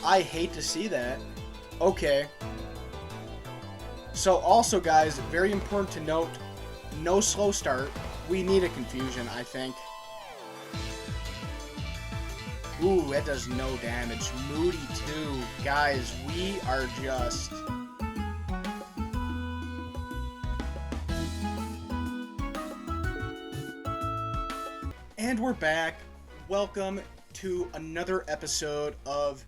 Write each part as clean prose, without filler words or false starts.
I hate to see that. Okay. So also, guys, very important to note, no slow start. We need a confusion, I think. Ooh, that does no damage. Moody, too. Guys, we are just... And we're back. Welcome to another episode of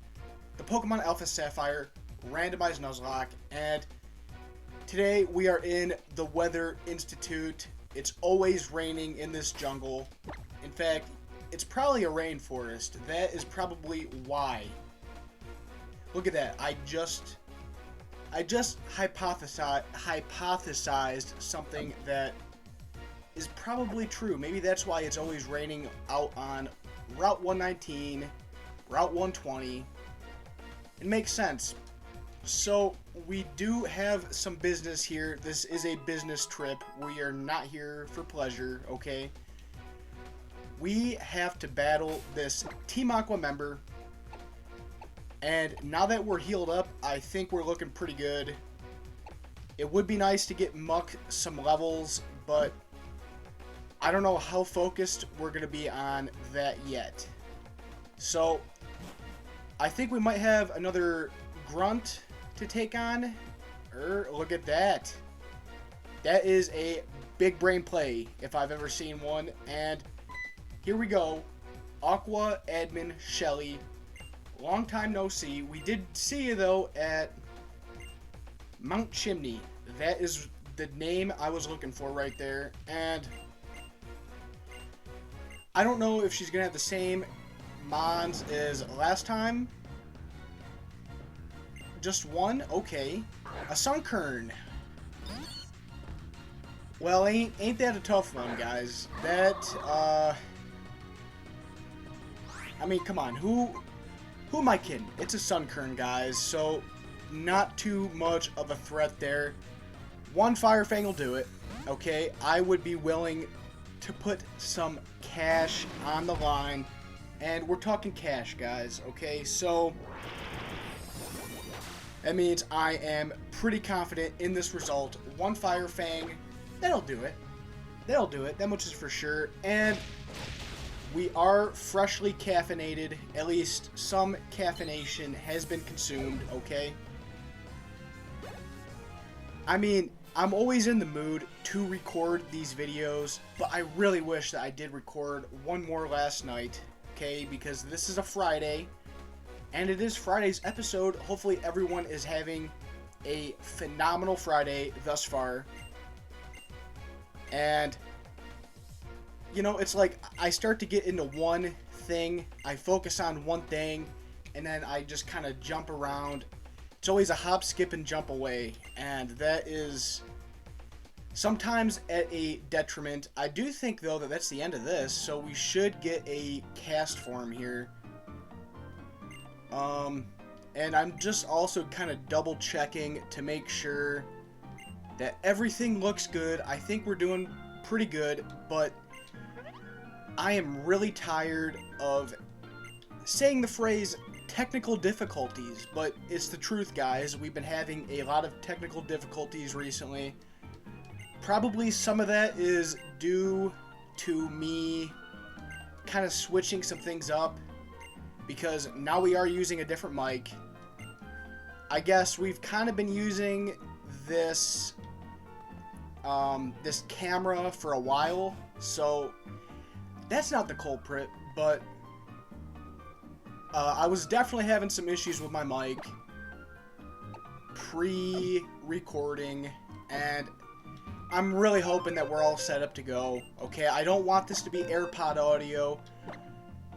the Pokemon Alpha Sapphire Randomized Nuzlocke. And today we are in the Weather Institute. It's always raining in this jungle. In fact, it's probably a rainforest. That is probably why. Look at that. I just hypothesized something that is probably true. Maybe that's why it's always raining out on Route 119, Route 120. It makes sense. So we do have some business here. This is a business trip. We are not here for pleasure, okay? We have to battle this Team Aqua member. And now that we're healed up, I think we're looking pretty good. It would be nice to get Muck some levels, but I don't know how focused we're going to be on that yet. So, I think we might have another Grunt to take on. Look at that. That is a big brain play, if I've ever seen one. And here we go. Aqua Admin Shelly. Long time no see. We did see you, though, at Mount Chimney. That is the name I was looking for right there. And I don't know if she's going to have the same mons as last time. Just one? Okay. A Sunkern. Well, ain't that a tough one, guys? That, I mean, come on. Who am I kidding? It's a Sunkern, guys. So, not too much of a threat there. One Fire Fang will do it. Okay, I would be willing to put some cash on the line, and we're talking cash, guys, okay? So that means I am pretty confident in this result. One Fire Fang, that'll do it. That'll do it, that much is for sure. And we are freshly caffeinated. At least some caffeination has been consumed, okay? I mean, I'm always in the mood to record these videos, but I really wish that I did record one more last night, okay? Because this is a Friday, and it is Friday's episode. Hopefully everyone is having a phenomenal Friday thus far. And, you know, it's like I start to get into one thing, I focus on one thing, and then I just kind of jump around. It's always a hop, skip, and jump away, and that is sometimes at a detriment. I do think, though, that that's the end of this, so we should get a cast form here. And I'm just also kind of double checking to make sure that everything looks good. I think we're doing pretty good, but I am really tired of saying the phrase technical difficulties, but it's the truth, guys. We've been having a lot of technical difficulties recently. Probably some of that is due to me kind of switching some things up, because now we are using a different mic. I guess we've kind of been using this this camera for a while, so that's not the culprit, but I was definitely having some issues with my mic pre-recording, and I'm really hoping that we're all set up to go. Okay, I don't want this to be AirPod audio.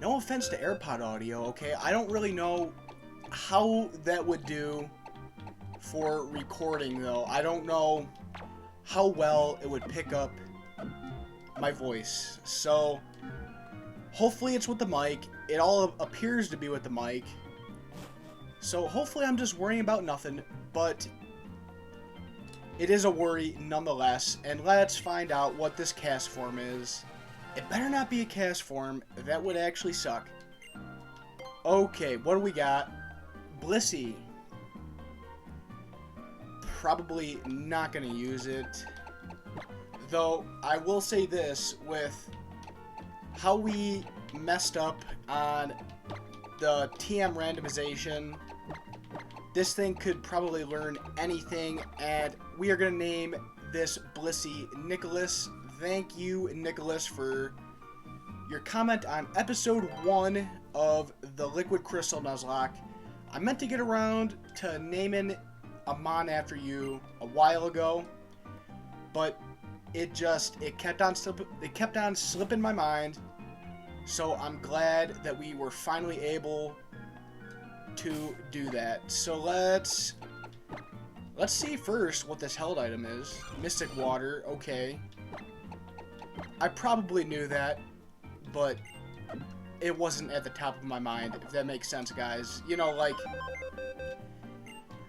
No offense to AirPod audio, okay? I don't really know how that would do for recording, though. I don't know how well it would pick up my voice. So hopefully it's with the mic. It all appears to be with the mic. So hopefully I'm just worrying about nothing, but it is a worry nonetheless. And let's find out what this cast form is. It better not be a cast form. That would actually suck. Okay, what do we got? Blissey. Probably not going to use it. Though, I will say this, with how we messed up on the TM randomization, this thing could probably learn anything, and we are going to name this Blissey Nicholas. Thank you, Nicholas, for your comment on episode 1 of the Liquid Crystal Nuzlocke. I meant to get around to naming a mon after you a while ago, but it kept on slipping my mind. So I'm glad that we were finally able to do that. So let's see first what this held item is. Mystic Water, okay. I probably knew that, but it wasn't at the top of my mind, if that makes sense, guys. You know, like,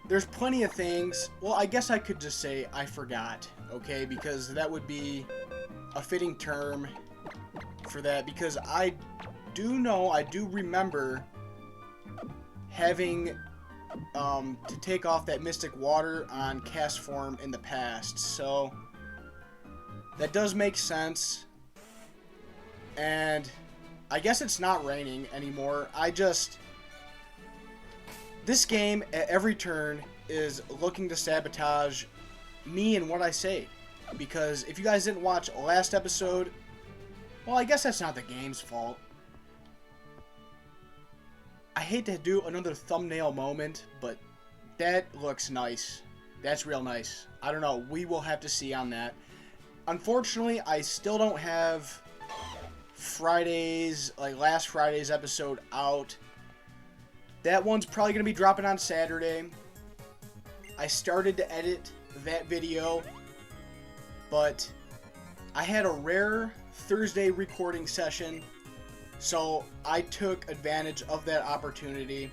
there's plenty of things. Well, I guess I could just say I forgot, okay? Because that would be a fitting term for that. Because I do remember having to take off that Mystic Water on cast form in the past. So that does make sense. And I guess it's not raining anymore. This game, at every turn, is looking to sabotage me and what I say. Because if you guys didn't watch last episode, well, I guess that's not the game's fault. I hate to do another thumbnail moment, but that looks nice. That's real nice. I don't know. We will have to see on that. Unfortunately, I still don't have last Friday's episode out. That one's probably going to be dropping on Saturday. I started to edit that video, but I had a rare Thursday recording session, so I took advantage of that opportunity,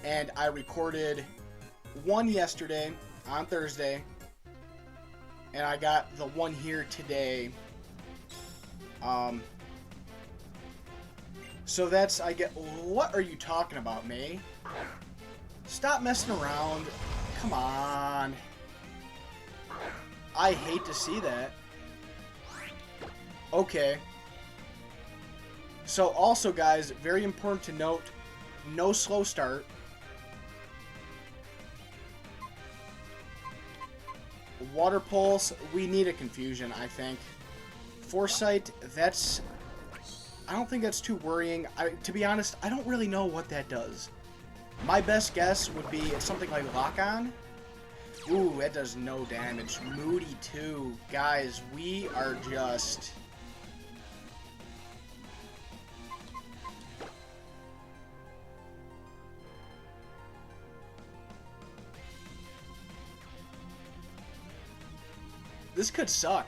and I recorded one yesterday on Thursday, and I got the one here today. So that's, what are you talking about, May? Stop messing around. Come on. I hate to see that. Okay. So also, guys, very important to note, no slow start. Water Pulse, we need a confusion, I think. Foresight, I don't think that's too worrying. To be honest, I don't really know what that does. My best guess would be it's something like Lock On. Ooh, that does no damage. Moody too. Guys, we are just... This could suck.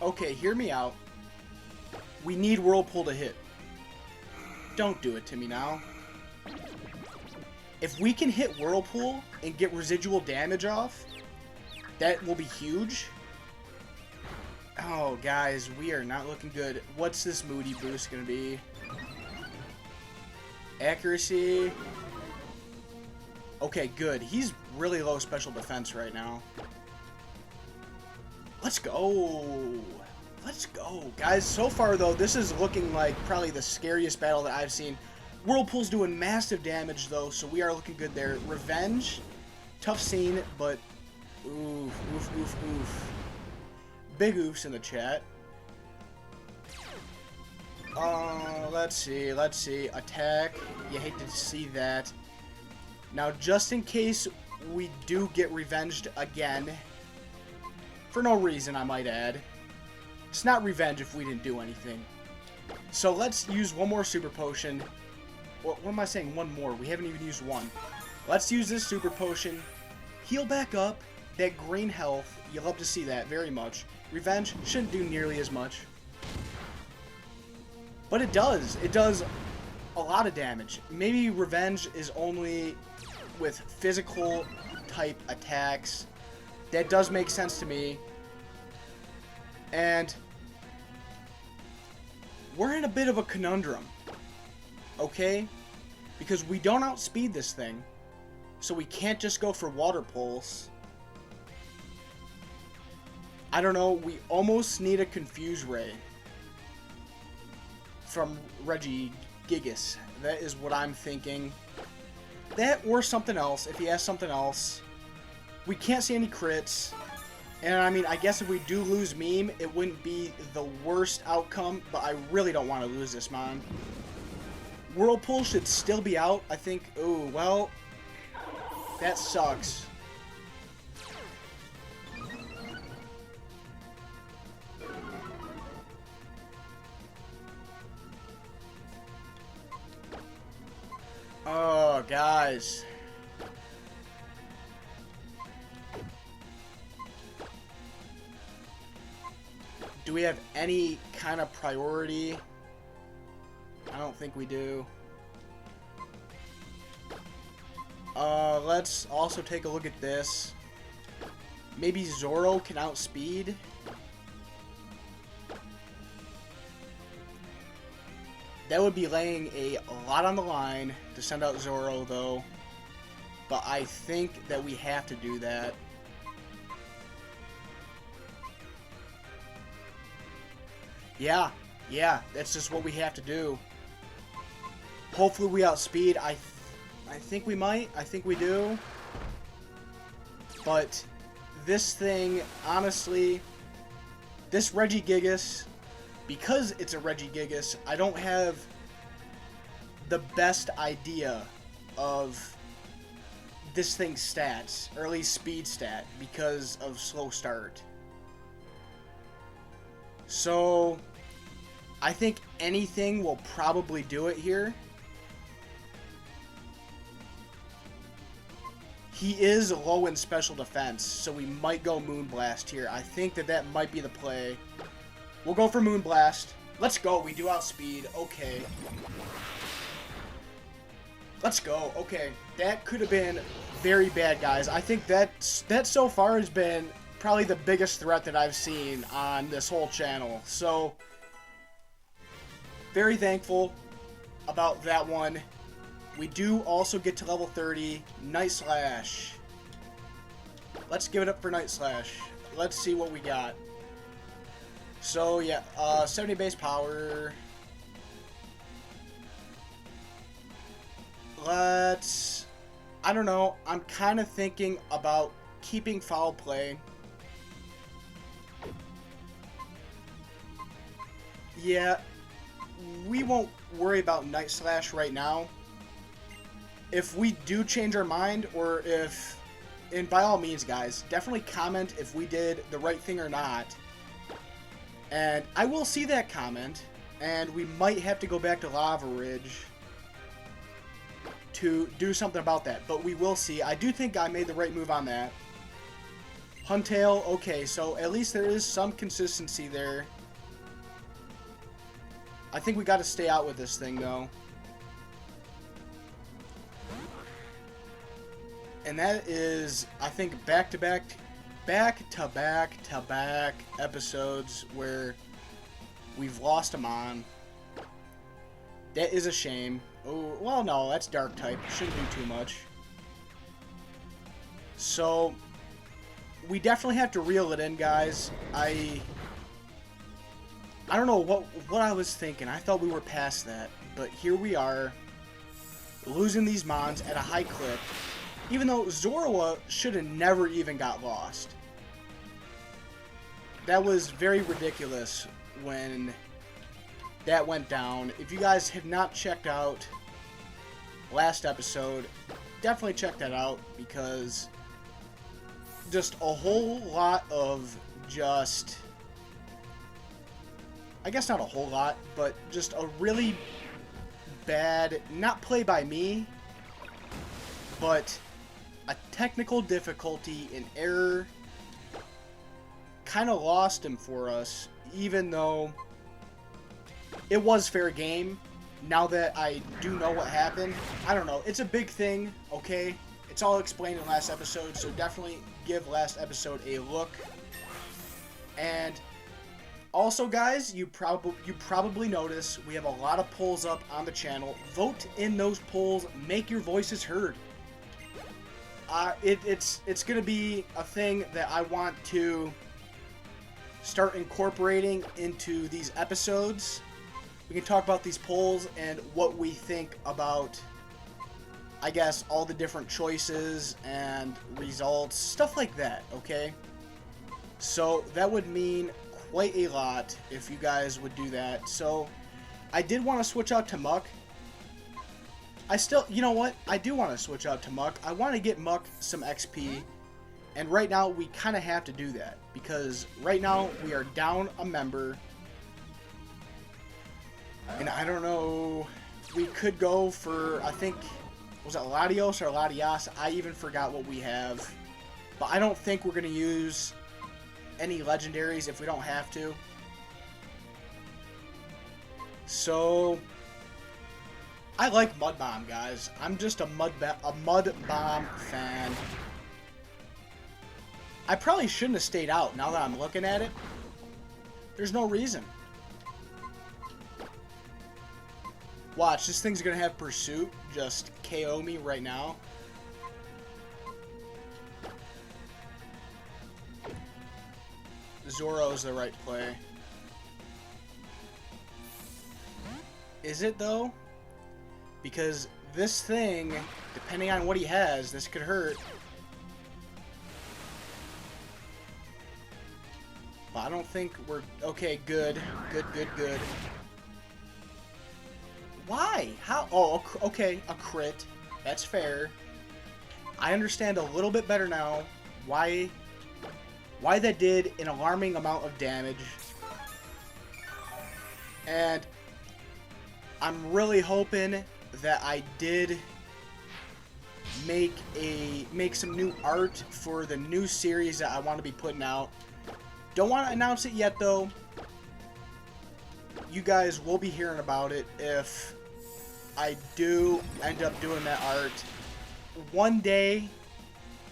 Okay, hear me out. We need Whirlpool to hit. Don't do it to me now. If we can hit Whirlpool and get residual damage off, that will be huge. Oh, guys, we are not looking good. What's this Moody boost going to be? Accuracy. Okay, good. He's really low special defense right now. Let's go. Let's go. Guys, so far, though, this is looking like probably the scariest battle that I've seen. Whirlpool's doing massive damage, though, so we are looking good there. Revenge. Tough scene, but... Oof, oof, oof, oof. Big oofs in the chat. Let's see. Attack. You hate to see that. Now, just in case we do get revenged again... For no reason, I might add. It's not revenge if we didn't do anything. So let's use one more super potion. What am I saying? One more. We haven't even used one. Let's use this super potion. Heal back up. That green health. You love to see that very much. Revenge shouldn't do nearly as much. But it does. It does a lot of damage. Maybe revenge is only with physical type attacks. That does make sense to me. And we're in a bit of a conundrum. okay? Because we don't outspeed this thing. So we can't just go for Water Pulse. I don't know, we almost need a Confuse Ray from Regigigas. That is what I'm thinking. That or something else, if he has something else. We can't see any crits. And I mean, I guess if we do lose Meme, it wouldn't be the worst outcome, but I really don't want to lose this Mon. Whirlpool should still be out, I think. Oh, well, that sucks. Oh, guys. Do we have any kind of priority? I don't think we do. Let's also take a look at this. Maybe Zoro can outspeed. That would be laying a lot on the line to send out Zoro, though. But I think that we have to do that. Yeah, that's just what we have to do. Hopefully we outspeed. I think we might. I think we do. But this thing, honestly, this Regigigas, because it's a Regigigas, I don't have the best idea of this thing's stats, or at least speed stat, because of slow start. So, I think anything will probably do it here. He is low in special defense, so we might go Moonblast here. I think that might be the play. We'll go for Moonblast. Let's go. We do outspeed. Okay. Let's go. Okay. That could have been very bad, guys. I think that so far has been probably the biggest threat that I've seen on this whole channel. So, very thankful about that one. We do also get to level 30. Night Slash. Let's give it up for Night Slash. Let's see what we got. So, yeah, 70 base power. Let's... I don't know. I'm kind of thinking about keeping Foul Play. Yeah, we won't worry about Night Slash right now. If we do change our mind, or if... And by all means, guys, definitely comment if we did the right thing or not. And I will see that comment, and we might have to go back to Lava Ridge to do something about that. But we will see. I do think I made the right move on that. Huntail, okay, so at least there is some consistency there. I think we got to stay out with this thing, though. And that is, I think, back-to-back episodes where we've lost them on. That is a shame. Oh, well, no, that's Dark type. Shouldn't do too much. So, we definitely have to reel it in, guys. I don't know what I was thinking. I thought we were past that. But here we are, losing these Mons at a high clip. Even though Zoroa should have never even got lost. That was very ridiculous when that went down. If you guys have not checked out last episode, definitely check that out, because just a whole lot of just... I guess not a whole lot, but just a really bad, not play by me, but a technical difficulty, an error, kind of lost him for us, even though it was fair game. Now that I do know what happened, I don't know. It's a big thing, okay? It's all explained in last episode, so definitely give last episode a look. And Also, guys, you probably notice we have a lot of polls up on the channel. Vote in those polls. Make your voices heard. It's going to be a thing that I want to start incorporating into these episodes. We can talk about these polls and what we think about, I guess, all the different choices and results, stuff like that, okay? So that would mean quite a lot if you guys would do that. So I did want to switch out to Muck. You know what? I do want to switch out to Muck. I want to get Muck some XP. And right now, we kind of have to do that. Because right now, we are down a member. And I don't know. We could go for, I think, was it Latios or Latias? I even forgot what we have. But I don't think we're going to use any legendaries if we don't have to. So I like Mud Bomb, guys. I'm just a Mud Bomb fan. I probably shouldn't have stayed out now that I'm looking at it. There's no reason. Watch, this thing's gonna have Pursuit just KO me right now. Zoro's the right play. Is it though? Because this thing, depending on what he has, this could hurt. But I don't think we're... Okay, good. Good. Why? How? Oh, okay, a crit. That's fair. I understand a little bit better now why that did an alarming amount of damage. And I'm really hoping that I did make some new art for the new series that I want to be putting out. Don't want to announce it yet though. You guys will be hearing about it if I do end up doing that art. One day,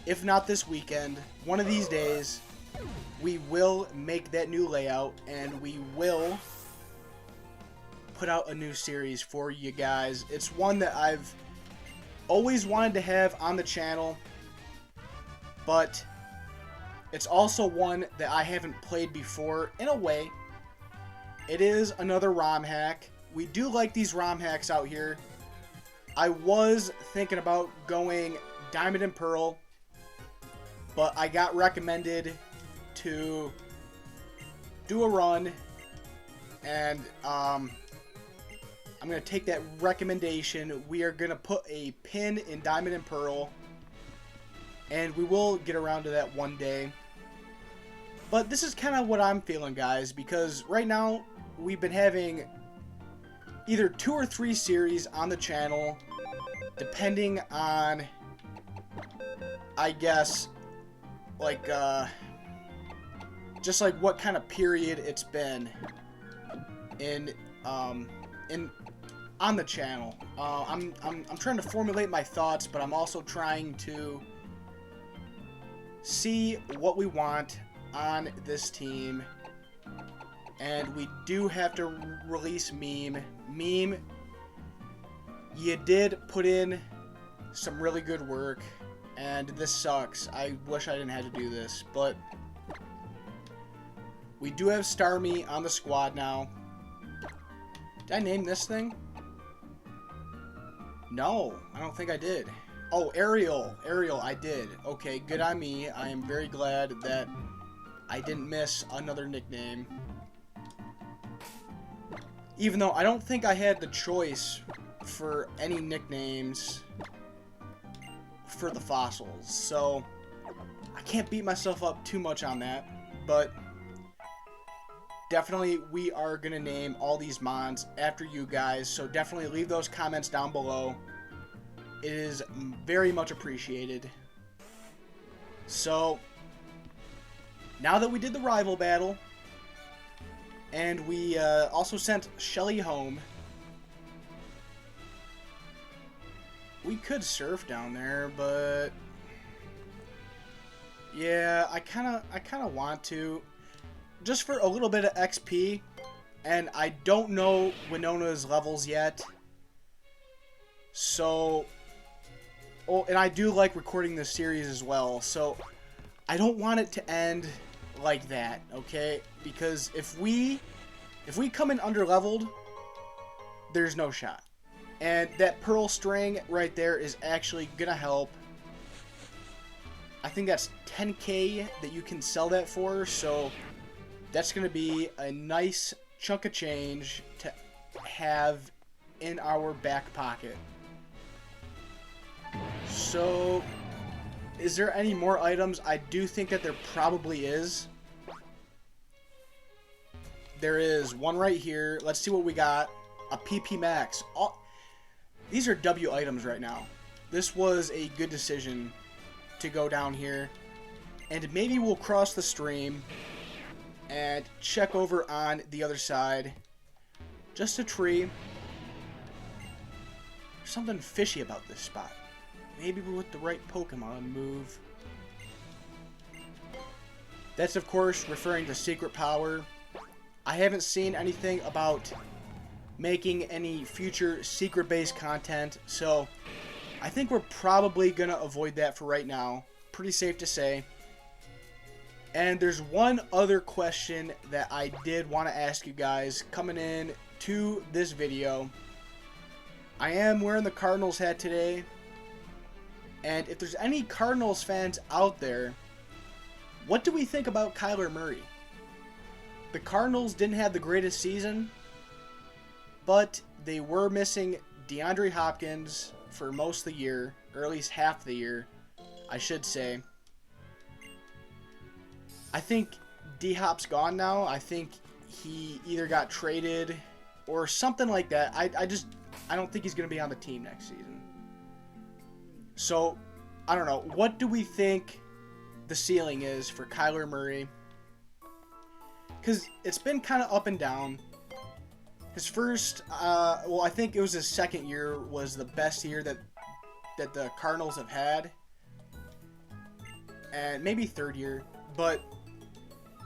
if not this weekend, one of these days, we will make that new layout and we will put out a new series for you guys. It's one that I've always wanted to have on the channel, but it's also one that I haven't played before in a way. It is another ROM hack. We do like these ROM hacks out here. I was thinking about going Diamond and Pearl, but I got recommended to do a run, and I'm going to take that recommendation. We are going to put a pin in Diamond and Pearl, and we will get around to that one day. But this is kind of what I'm feeling, guys, because right now we've been having either 2 or 3 series on the channel, depending on, I guess, like, just like what kind of period it's been on the channel. I'm trying to formulate my thoughts, but I'm also trying to see what we want on this team. And we do have to release Meme. Meme, you did put in some really good work, and this sucks. I wish I didn't have to do this, but we do have Starmie on the squad now. Did I name this thing? No, I don't think I did. Oh, Ariel. Ariel, I did. Okay, good on me. I am very glad that I didn't miss another nickname. Even though I don't think I had the choice for any nicknames for the fossils. So, I can't beat myself up too much on that. But definitely we are going to name all these mons after you guys. So definitely leave those comments down below. It is very much appreciated. So, now that we did the rival battle, and we also sent Shelly home, we could surf down there, but yeah, I kind of want to. just for a little bit of XP. And I don't know Winona's levels yet. So, oh, and I do like recording this series as well. So, I don't want it to end like that, okay? Because if we come in under-leveled, there's no shot. And that pearl string right there is actually going to help. I think that's 10k that you can sell that for, so that's going to be a nice chunk of change to have in our back pocket. So, is there any more items? I do think that there probably is. There is one right here. Let's see what we got. A PP Max. These are W items right now. This was a good decision to go down here. And maybe we'll cross the stream and check over on the other side. Just a tree. There's something fishy about this spot. Maybe we're with the right Pokemon move. That's of course referring to secret power. I haven't seen anything about making any future secret based content, so I think we're probably gonna avoid that for right now. Pretty safe to say. And there's one other question that I did want to ask you guys coming in to this video. I am wearing the Cardinals hat today. And if there's any Cardinals fans out there, what do we think about Kyler Murray? The Cardinals didn't have the greatest season, but they were missing DeAndre Hopkins for most of the year, or at least half the year, I should say. I think D-Hop's gone now. I think he either got traded or something like that. I don't think he's going to be on the team next season. So, I don't know. What do we think the ceiling is for Kyler Murray? Because it's been kind of up and down. His first, well, I think it was his second year was the best year that the Cardinals have had. And maybe third year. But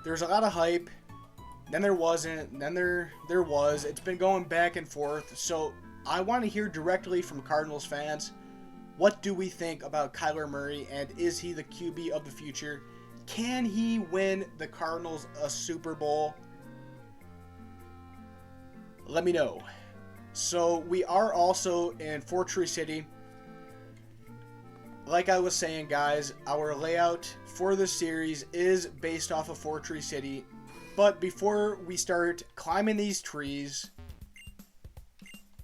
there's a lot of hype. Then there wasn't. And then there was. It's been going back and forth. So I want to hear directly from Cardinals fans. What do we think about Kyler Murray, and is he the QB of the future? Can he win the Cardinals a Super Bowl? Let me know. So we are also in Fort Tree City. Like I was saying, guys, our layout for this series is based off of Fort Tree City. But before we start climbing these trees,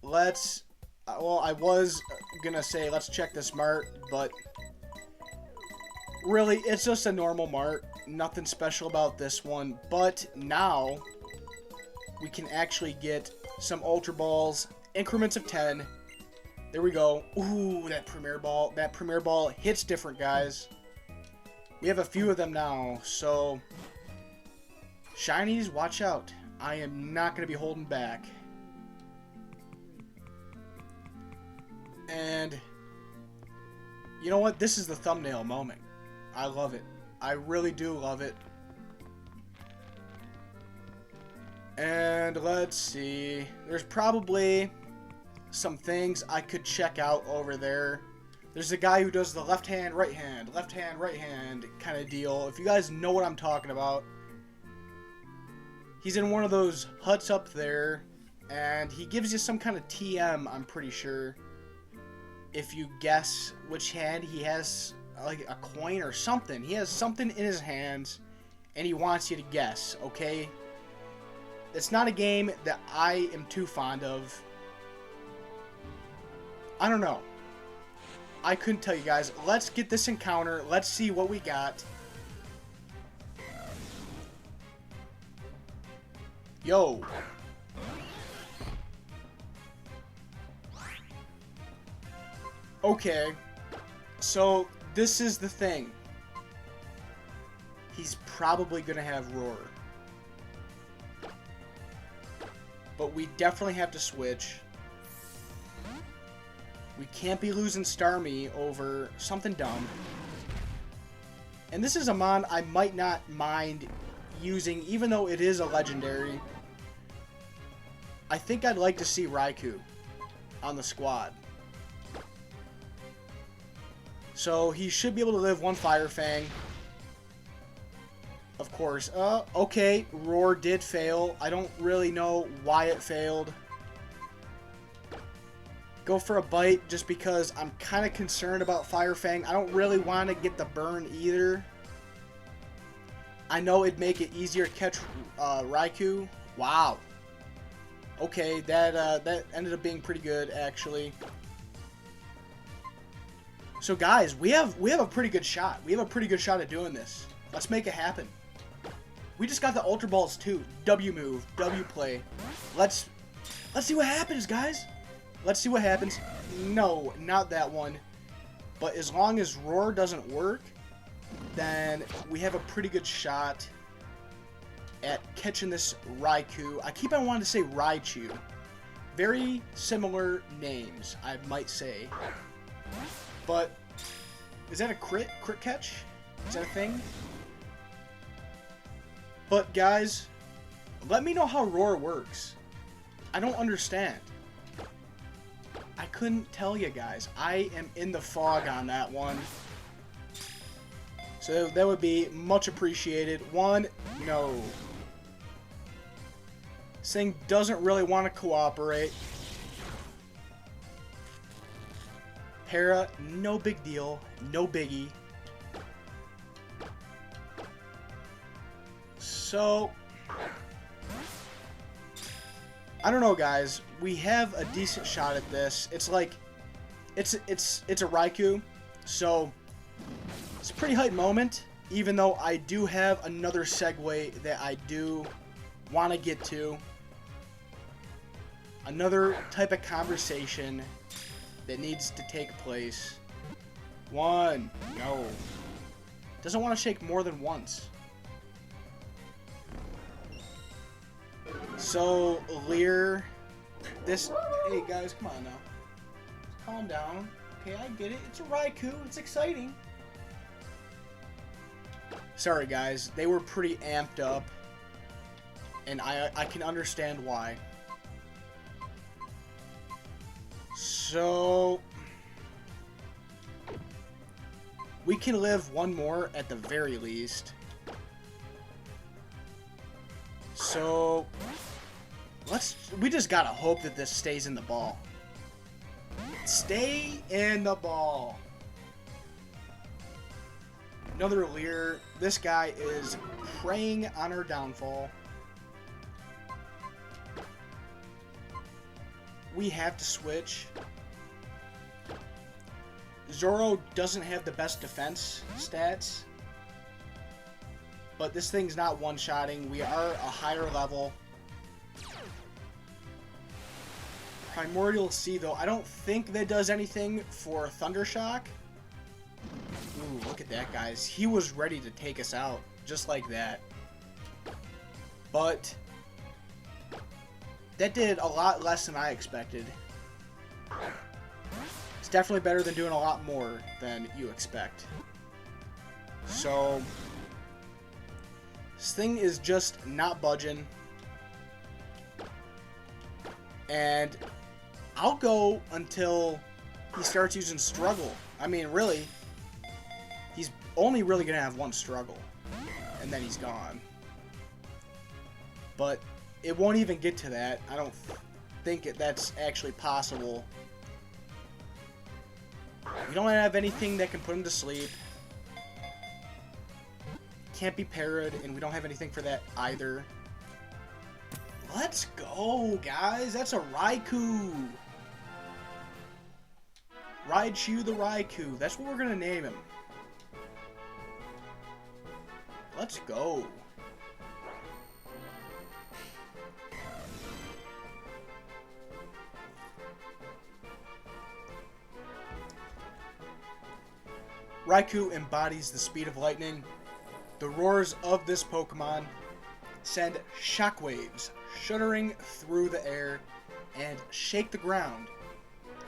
let's... well, I was going to say let's check this mart, but really, it's just a normal mart. Nothing special about this one. But now, we can actually get some Ultra Balls, increments of 10. There we go. Ooh, that Premier Ball. That Premier Ball hits different, guys. We have a few of them now, so... Shinies, watch out. I am not going to be holding back. And... you know what? This is the thumbnail moment. I love it. I really do love it. And let's see. There's probably some things I could check out over there. There's a guy who does the left hand, right hand kind of deal. If you guys know what I'm talking about. He's in one of those huts up there. And he gives you some kind of TM, I'm pretty sure. If you guess which hand he has, like a coin or something. He has something in his hands. And he wants you to guess, okay? It's not a game that I am too fond of. I don't know. I couldn't tell you guys. Let's get this encounter. Let's see what we got. Yo. Okay. So, this is the thing. He's probably going to have Roar. But we definitely have to switch. We can't be losing Starmie over something dumb. And this is a mon I might not mind using, even though it is a legendary, I think I'd like to see Raikou on the squad. So he should be able to live one Fire Fang. Of course. Okay, Roar did fail. I don't really know why it failed. Go for a bite just because I'm kind of concerned about Fire Fang. I don't really want to get the burn either. I know it'd make it easier to catch Raikou. Wow. Okay, that ended up being pretty good, actually. So guys, we have a pretty good shot. We have a pretty good shot at doing this. Let's make it happen. We just got the Ultra Balls too. W move, W play. Let's see what happens, guys. Let's see what happens. No, not that one. But as long as Roar doesn't work, then we have a pretty good shot at catching this Raikou. I keep on wanting to say Raichu. Very similar names, I might say. But is that a crit catch? Is that a thing? But guys, let me know how Roar works. I don't understand. I couldn't tell you guys. I am in the fog on that one. So that would be much appreciated. One, no. This thing doesn't really want to cooperate. Para, no big deal. No biggie. So I don't know, guys. We have a decent shot at this. It's like, it's a Raikou, so it's a pretty hype moment. Even though I do have another segue that I do want to get to, another type of conversation that needs to take place. One, no, doesn't want to shake more than once. So, Lear, this... Hey, guys, come on now. Calm down. Okay, I get it. It's a Raikou. It's exciting. Sorry, guys. They were pretty amped up. And I can understand why. So... we can live one more at the very least. So... we just gotta hope that this stays in the ball. Stay in the ball. Another Lear. This guy is preying on our downfall. We have to switch. Zoro doesn't have the best defense stats. But this thing's not one-shotting. We are a higher level. Primordial Sea, though, I don't think that does anything for Thundershock. Ooh, look at that, guys. He was ready to take us out, just like that. But that did a lot less than I expected. It's definitely better than doing a lot more than you expect. So this thing is just not budging. And I'll go until he starts using Struggle. I mean, really, he's only really going to have one Struggle. And then he's gone. But it won't even get to that. I don't think that's actually possible. We don't have anything that can put him to sleep. Can't be parried, and we don't have anything for that either. Let's go, guys. That's a Raikou. Raichu the Raikou. That's what we're going to name him. Let's go. Raikou embodies the speed of lightning. The roars of this Pokemon send shockwaves shuddering through the air and shake the ground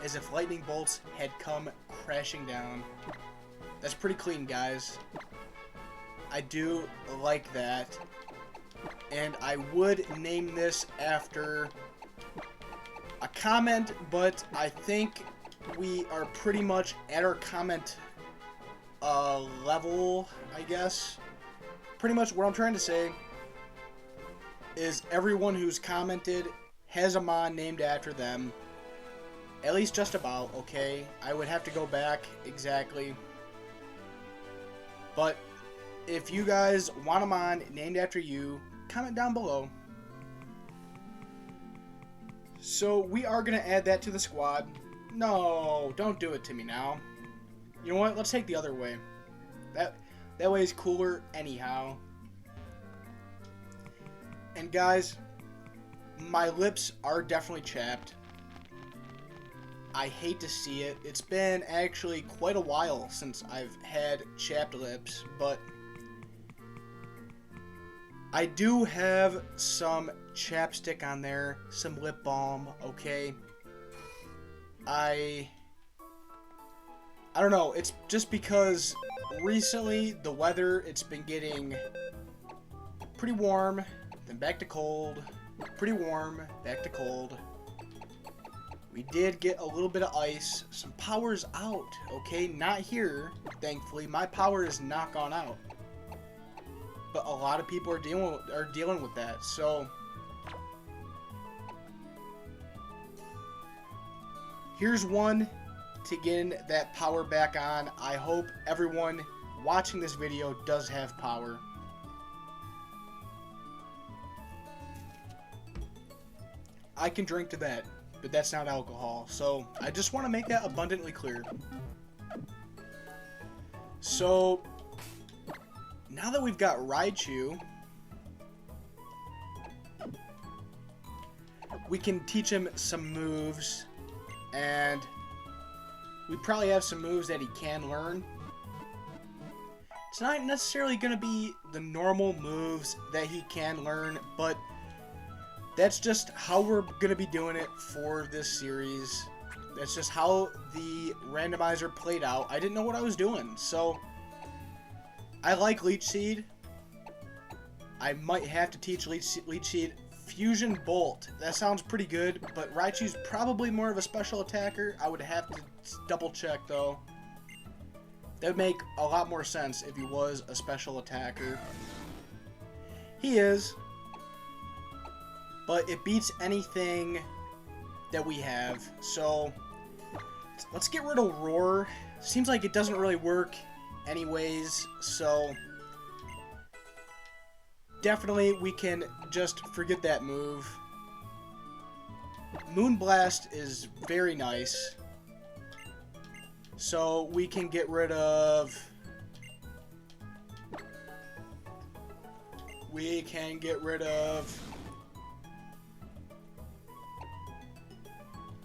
as if lightning bolts had come crashing down. That's pretty clean, guys. I do like that. and I would name this after a comment, but I think we are pretty much at our comment level, I guess. Pretty much what I'm trying to say is everyone who's commented has a mon named after them. At least just about, okay? I would have to go back exactly. But if you guys want a mon named after you, comment down below. So we are going to add that to the squad. No, don't do it to me now. You know what? Let's take the other way. That way is cooler anyhow. And guys, my lips are definitely chapped. I hate to see it. It's been actually quite a while since I've had chapped lips, but I do have some chapstick on there, some lip balm, okay? I don't know, it's just because recently the weather, it's been getting pretty warm, then back to cold, pretty warm, back to cold. We did get a little bit of ice. Some power's out, okay? Not here, thankfully. My power is not gone out. But a lot of people are dealing with that, so here's one to get that power back on. I hope everyone watching this video does have power. I can drink to that, but that's not alcohol. So I just want to make that abundantly clear. So now that we've got Raichu, we can teach him some moves, and we probably have some moves that he can learn. It's not necessarily going to be the normal moves that he can learn, but that's just how we're going to be doing it for this series. That's just how the randomizer played out. I didn't know what I was doing, so I like Leech Seed. I might have to teach Leech Seed Fusion Bolt. That sounds pretty good, but Raichu's probably more of a special attacker. I would have to double check though. That would make a lot more sense if he was a special attacker. He is, but it beats anything that we have. So let's get rid of Roar. Seems like it doesn't really work anyways, so definitely we can just forget that move. Moonblast is very nice, so we can get rid of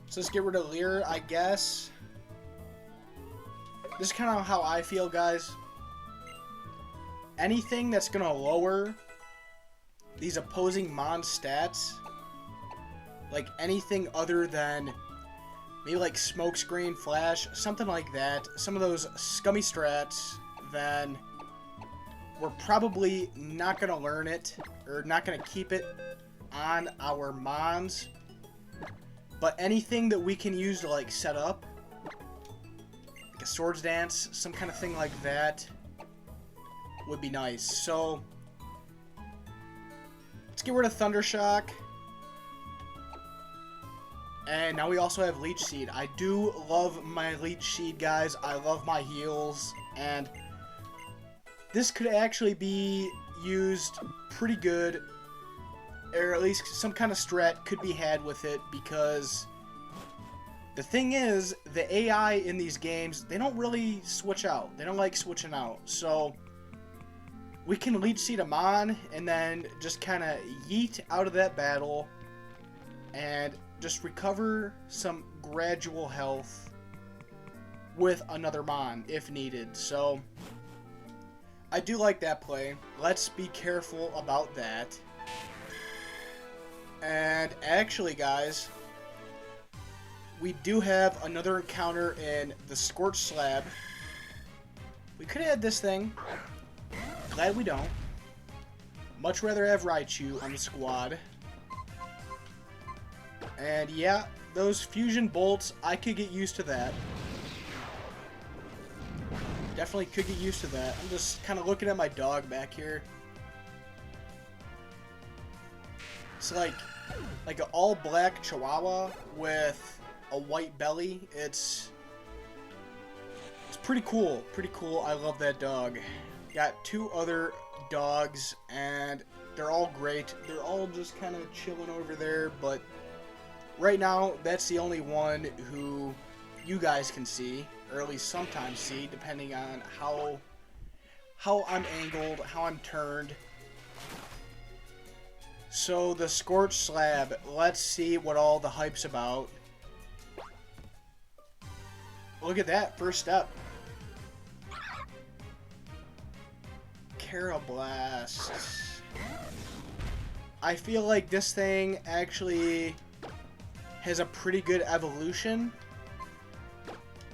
so let's get rid of Leer, I guess. This is kind of how I feel, guys. Anything that's going to lower these opposing Mon stats, like anything other than maybe like Smokescreen, Flash, something like that, some of those scummy strats, then we're probably not going to learn it, or not going to keep it on our Mons. But anything that we can use to like set up, a Swords Dance, some kind of thing like that, would be nice. So let's get rid of Thundershock. And now we also have Leech Seed. I do love my Leech Seed, guys. I love my heals, and this could actually be used pretty good, or at least some kind of strat could be had with it, because the thing is, the AI in these games, they don't really switch out. They don't like switching out. So we can Leech Seed him on and then just kind of yeet out of that battle and just recover some gradual health with another Mon if needed. So I do like that play. Let's be careful about that. And actually, guys, we do have another encounter in the Scorch Slab. We could add this thing. Glad we don't. Much rather have Raichu on the squad. And yeah, those fusion bolts, I could get used to that. Definitely could get used to that. I'm just kind of looking at my dog back here. It's like an all-black Chihuahua with a white belly. It's pretty cool. Pretty cool. I love that dog. Got 2 other dogs, and they're all great. They're all just kind of chilling over there, but right now, that's the only one who you guys can see, or at least sometimes see, depending on how I'm angled, how I'm turned. So, the Scorch Slab, let's see what all the hype's about. Look at that, first step. Carablast. I feel like this thing actually has a pretty good evolution,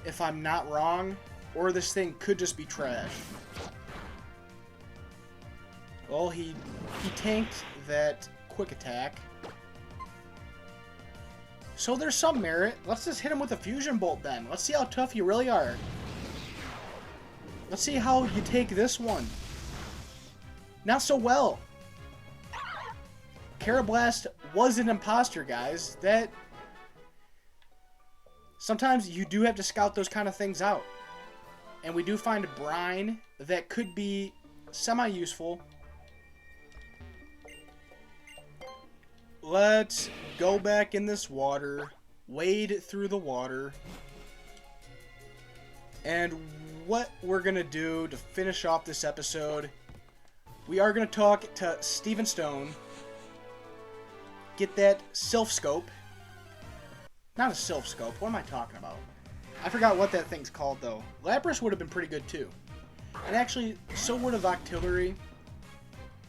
if I'm not wrong, or this thing could just be trash. Well, he tanked that quick attack, so there's some merit. Let's just hit him with a fusion bolt then. Let's see how tough you really are. Let's see how you take this one. Not so well. Carablast was an imposter, guys. That sometimes you do have to scout those kind of things out. And we do find a brine that could be semi-useful. Let's go back in this water, wade through the water. And what we're going to do to finish off this episode, we are going to talk to Steven Stone, get that Sylph Scope. Not a Sylph Scope, what am I talking about? I forgot what that thing's called though. Lapras would have been pretty good too. And actually, so would have Octillery.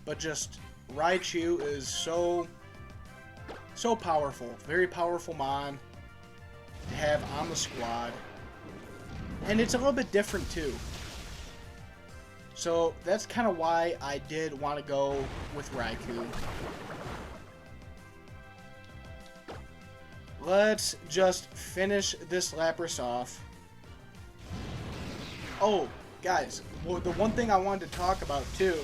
But just Raichu is so powerful. Very powerful mon to have on the squad. And it's a little bit different too. So that's kind of why I did want to go with Raikou. Let's just finish this Lapras off. Oh, guys, well, the one thing I wanted to talk about too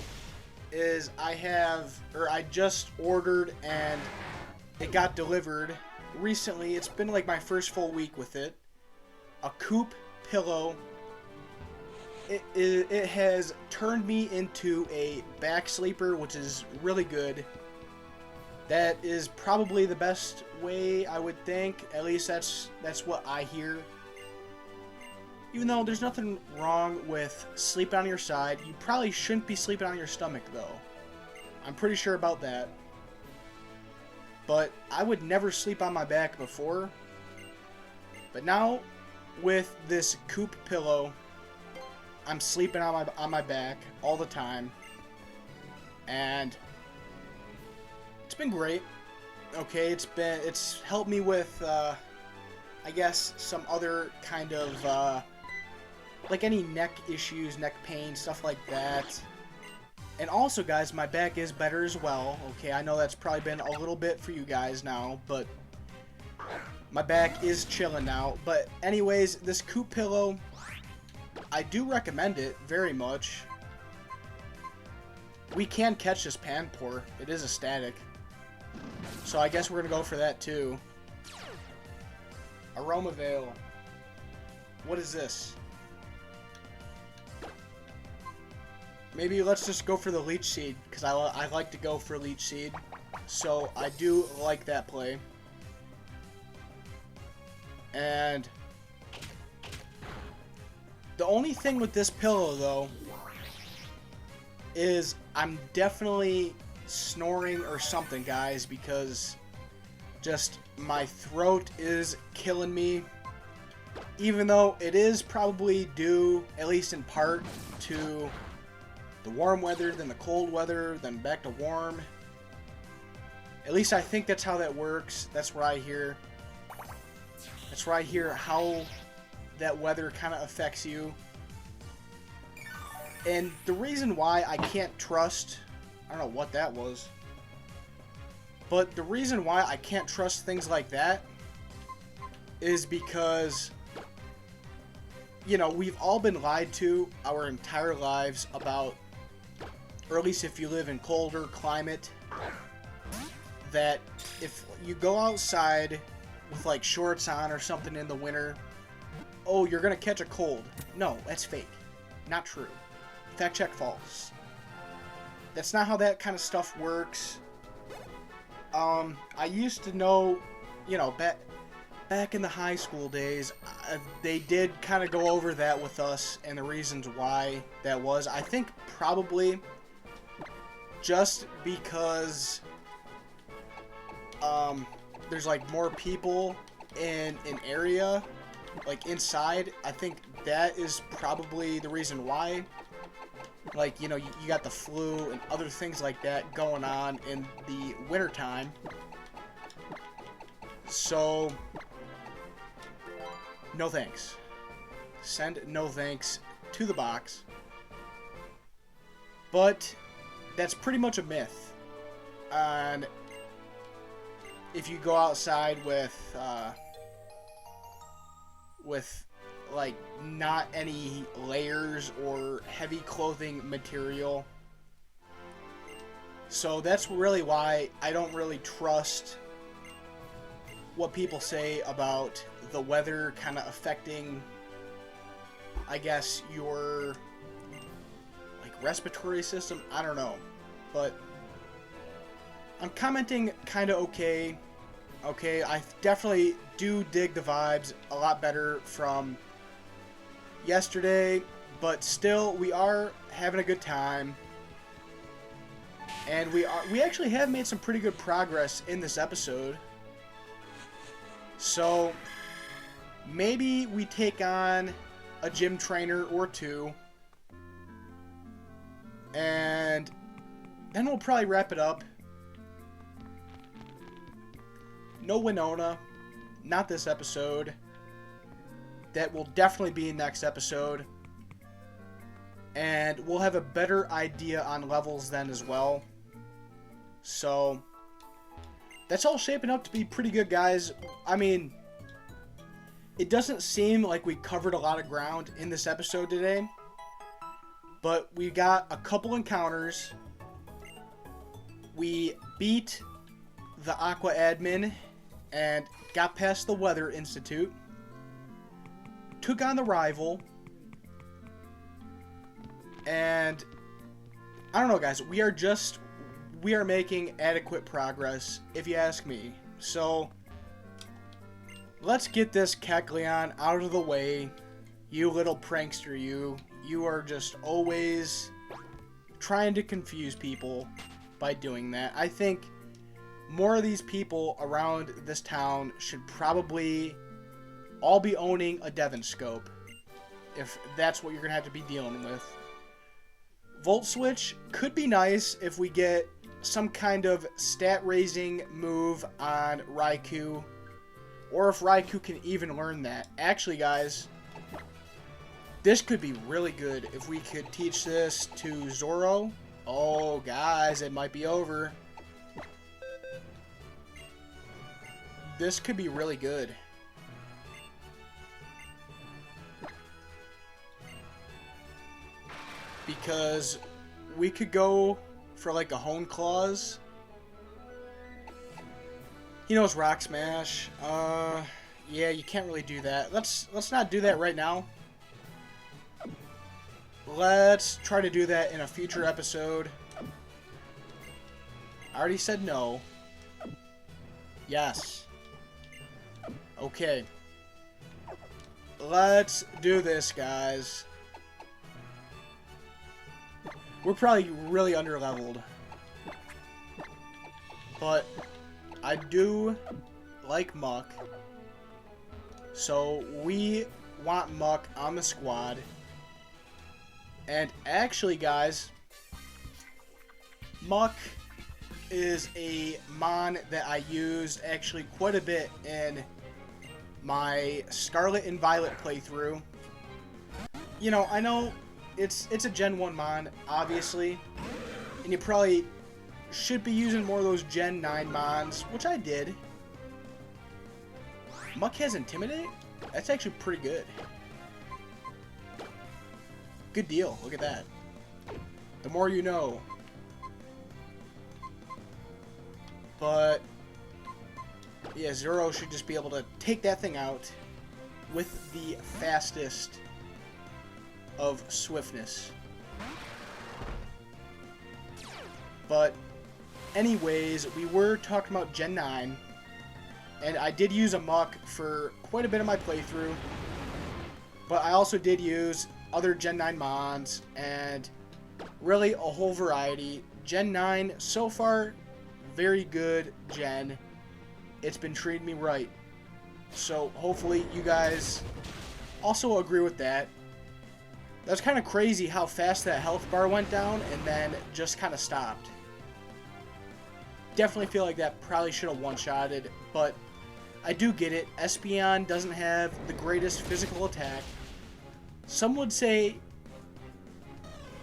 is I just ordered and it got delivered recently. It's been like my first full week with it. A Coop pillow. It has turned me into a back sleeper, which is really good. That is probably the best way, I would think. At least that's what I hear. Even though there's nothing wrong with sleeping on your side, you probably shouldn't be sleeping on your stomach, though. I'm pretty sure about that. But I would never sleep on my back before. But now, with this Coop pillow, I'm sleeping on my back all the time. And it's been great. Okay, it's helped me with I guess some other kind of like any neck issues, neck pain, stuff like that. And also, guys, my back is better as well. Okay, I know that's probably been a little bit for you guys now, but my back is chilling now. But anyways, this Coop pillow, I do recommend it very much. We can catch this Panpour. It is a static. So I guess we're going to go for that too. Aroma Veil. What is this? Maybe let's just go for the Leech Seed, because I like to go for Leech Seed. So I do like that play. And the only thing with this pillow, though, is I'm definitely snoring or something, guys, because just my throat is killing me. Even though it is probably due, at least in part, to the warm weather, then the cold weather, then back to warm. At least I think that's how that works. That's what I hear. That's where I hear how that weather kind of affects you. And the reason why I can't trust I don't know what that was. But the reason why I can't trust things like that is because, you know, we've all been lied to our entire lives about, or at least if you live in colder climate, that if you go outside with like shorts on or something in the winter, oh, you're gonna catch a cold. No, that's fake. Not true. Fact check false. That's not how that kind of stuff works. I used to know, you know, back in the high school days, they did kind of go over that with us and the reasons why that was. I think probably just because there's like more people in an area, like inside. I think that is probably the reason why. Like, you know, you got the flu and other things like that going on in the wintertime. So, no thanks. Send no thanks to the box. But that's pretty much a myth. And if you go outside with like not any layers or heavy clothing material. So that's really why I don't really trust what people say about the weather kind of affecting, I guess, your like respiratory system. I don't know, but I'm commenting kind of okay. Okay, I definitely do dig the vibes a lot better from yesterday, but still, we are having a good time, and we actually have made some pretty good progress in this episode. So maybe we take on a gym trainer or two, and then we'll probably wrap it up. No Winona, not this episode. That will definitely be next episode. And we'll have a better idea on levels then as well. So, that's all shaping up to be pretty good, guys. I mean, it doesn't seem like we covered a lot of ground in this episode today. But we got a couple encounters. We beat the Aqua Admin and got past the Weather Institute. Took on the rival. And I don't know, guys. We are making adequate progress, if you ask me. So let's get this Kecleon out of the way. You little prankster, you. You are just always trying to confuse people by doing that. I think more of these people around this town should probably all be owning a Devon scope, if that's what you're going to have to be dealing with. Volt Switch could be nice if we get some kind of stat-raising move on Raikou, or if Raikou can even learn that. Actually, guys, this could be really good if we could teach this to Zoro. Oh, guys, it might be over. This could be really good. Because we could go for like a Hone Claws. He knows Rock Smash. Yeah, you can't really do that. Let's not do that right now. Let's try to do that in a future episode. I already said no. Yes. Okay. Let's do this, guys. We're probably really underleveled. But I do like Muck. So we want Muck on the squad. And actually, guys, Muck is a mon that I used actually quite a bit in my Scarlet and Violet playthrough. You know, I know it's a Gen 1 mon, obviously, and you probably should be using more of those Gen 9 mons, which I did. Muck has Intimidate? That's actually pretty good. Good deal. Look at that. The more you know. But yeah, Zero should just be able to take that thing out with the fastest of swiftness. But anyways, we were talking about Gen 9, and I did use a Muck for quite a bit of my playthrough, but I also did use other Gen 9 mons, and really a whole variety. Gen 9, so far, very good Gen. It's been treating me right. So hopefully you guys also agree with that. That's kind of crazy how fast that health bar went down and then just kind of stopped. Definitely feel like that probably should have one-shotted, but I do get it. Espeon doesn't have the greatest physical attack. Some would say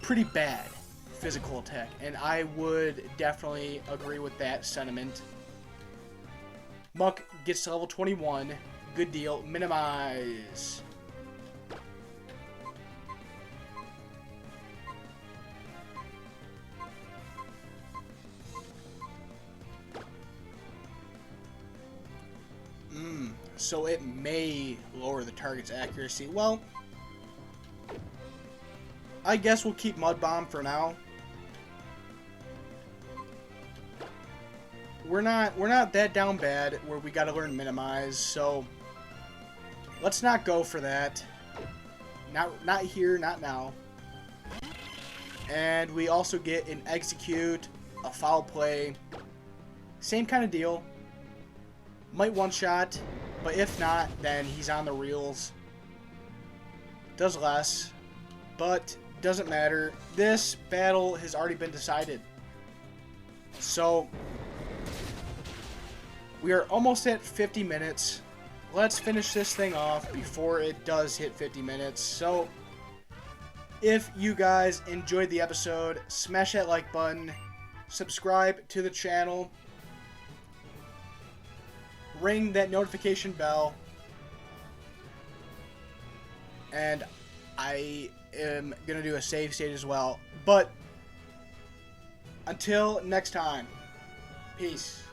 pretty bad physical attack, and I would definitely agree with that sentiment. Muck gets to level 21. Good deal. Minimize. So it may lower the target's accuracy. Well, I guess we'll keep Mud Bomb for now. We're not that down bad where we gotta learn Minimize, so let's not go for that. Not here, not now. And we also get an Execute, a Foul Play. Same kind of deal. Might one-shot, but if not, then he's on the reels. Does less, but doesn't matter. This battle has already been decided. So, we are almost at 50 minutes. Let's finish this thing off before it does hit 50 minutes. So, if you guys enjoyed the episode, smash that like button, subscribe to the channel, ring that notification bell, and I am going to do a save state as well. But until next time, peace.